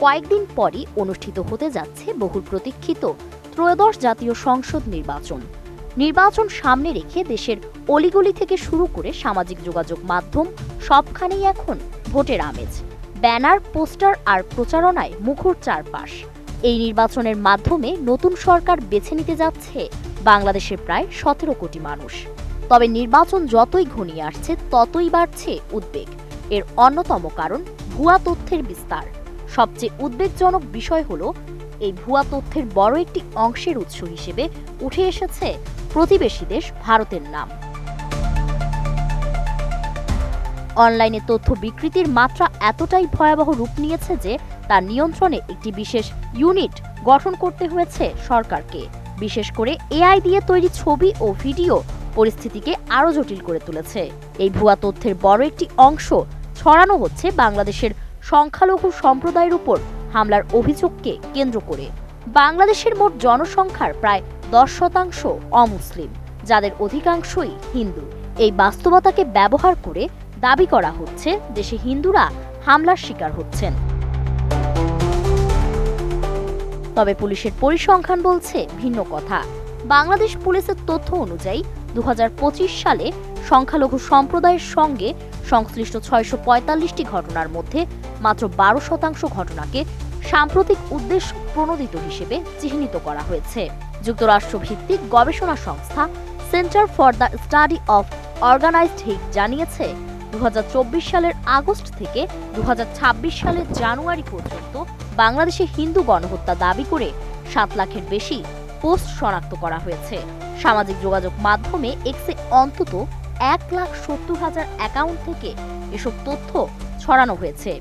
কয়েকদিন পরই অনুষ্ঠিত হতে যাচ্ছে বহুল প্রতীক্ষিত ত্রয়োদশ জাতীয় সংসদ নির্বাচন সামনে রেখে দেশের অলিগলি থেকে শুরু করে সামাজিক যোগাযোগ মাধ্যম সবখানেই এখন ভোটের আমেজ। ব্যানার, পোস্টার আর প্রচারণায় মুখর চারপাশ। এই নির্বাচনের মাধ্যমে নতুন সরকার বেছে নিতে যাচ্ছে বাংলাদেশের প্রায় 17 কোটি মানুষ। তবে নির্বাচন যতই ঘনিয়ে আসছে ততই বাড়ছে উদ্বেগ। এর অন্যতম কারণ ভুয়া তথ্যের বিস্তার। সবচেয়ে উদ্বেগজনক বিষয় হলো এই ভুয়া তথ্যের বড় একটি অংশের উৎস হিসেবে উঠে এসেছে প্রতিবেশী দেশ ভারতের নাম। অনলাইনে তথ্য বিকৃতির মাত্রা এতটাই ভয়াবহ রূপ নিয়েছে যে তার নিয়ন্ত্রণে একটি বিশেষ ইউনিট গঠন করতে হয়েছে সরকারকে। বিশেষ করে এআই দিয়ে তৈরি ছবি ও ভিডিও পরিস্থিতিকে আরও জটিল করে তুলেছে। এই ভুয়া তথ্যের বড় একটি অংশ ছড়ানো হচ্ছে বাংলাদেশের সংখ্যালঘু সম্প্রদায়ের উপর হামলার অভিযোগকে কেন্দ্র করে। বাংলাদেশের মোট জনসংখ্যার প্রায় 10% অমুসলিম, যাদের অধিকাংশই হিন্দু। এই বাস্তবতাকে ব্যবহার করে দাবি করা হচ্ছে দেশে হিন্দুরা হামলার শিকার হচ্ছেন। তবে পুলিশের পরিসংখ্যান বলছে ভিন্ন কথা। বাংলাদেশ পুলিশের তথ্য অনুযায়ী 2025 সালে সংখ্যালঘু সম্প্রদায়ের সঙ্গে সংশ্লিষ্ট 645টি ঘটনার মধ্যে মাত্র 12% ঘটনাকে সাম্প্রতিক উদ্দেশ্য প্রণোদিত হিসেবে চিহ্নিত করা হয়েছে। যুক্তরাষ্ট্র ভিত্তিক গবেষণা সংস্থা Center for the Study of Organized Hate জানিয়েছে 2024 সালের আগস্ট থেকে 2026 সালের জানুয়ারি পর্যন্ত বাংলাদেশে হিন্দু গণহত্যা দাবি করে 7 লাখের বেশি পোস্ট শনাক্ত করা হয়েছে। সামাজিক যোগাযোগ মাধ্যমে এক্সে অন্তত 1,70,000 অ্যাকাউন্ট থেকে এসব তথ্য ছড়ানো হয়েছে।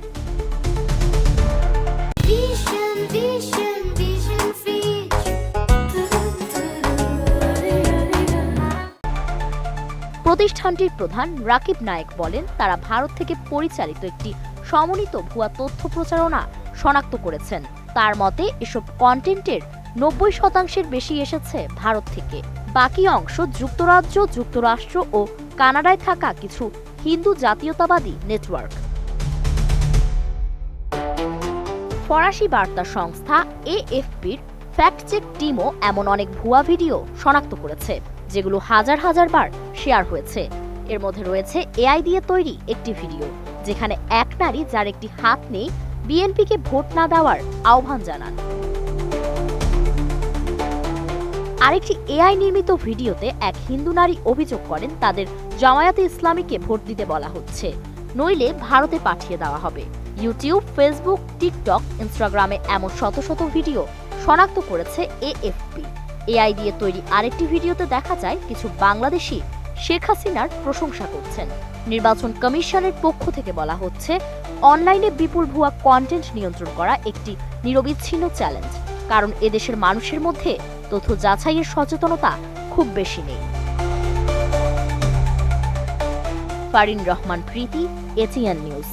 প্রতিষ্ঠানটির প্রধান রাকিব নায়েক বলেন, তারা ভারত থেকে পরিচালিত একটি সমন্বিত ভুয়া তথ্য প্রচারণা শনাক্ত করেছেন। তার মতে এসব কন্টেন্টের 90% বেশি এসেছে ভারত থেকে। বাকি অংশ যুক্তরাজ্য, যুক্তরাষ্ট্র ও কানাডায় থাকা কিছু হিন্দু জাতীয়তাবাদী নেটওয়ার্ক। ফরাসি বার্তা সংস্থা এএফপির ফ্যাক্ট চেক টিমও এমন অনেক ভুয়া ভিডিও শনাক্ত করেছে, যেগুলো হাজার হাজার বার শেয়ার হয়েছে। এর মধ্যে রয়েছে এআই দিয়ে তৈরি একটি ভিডিও, যেখানে এক নারী যার একটি হাত নেই বিএনপিকে ভোট না দেওয়ার আহ্বান জানান। আরেকটি এআই নির্মিত ভিডিওতে এক হিন্দু নারী অভিযোগ করেন তাদের জামায়াতে ইসলামীকে ভোট দিতে বলা হচ্ছে, নইলে ভারতে পাঠিয়ে দেওয়া হবে। ইউটিউব, ফেসবুক, টিকটক, ইনস্টাগ্রামে এমন শত শত ভিডিও শনাক্ত করেছে এএফপি। এআই দিয়ে তৈরি আরেকটি ভিডিওতে দেখা যায় কিছু বাংলাদেশি শেখ হাসিনার প্রশংসা করছেন। নির্বাচন কমিশনের পক্ষ থেকে বলা হচ্ছে, অনলাইনে বিপুল ভুয়া কন্টেন্ট নিয়ন্ত্রণ করা একটি নিরবিচ্ছিন্ন চ্যালেঞ্জ, কারণ এদেশের মানুষের মধ্যে তথ্য যাচাইয়ের সচেতনতা খুব বেশি নেই। ফারিন রহমান প্রীতি, এটিএন নিউজ।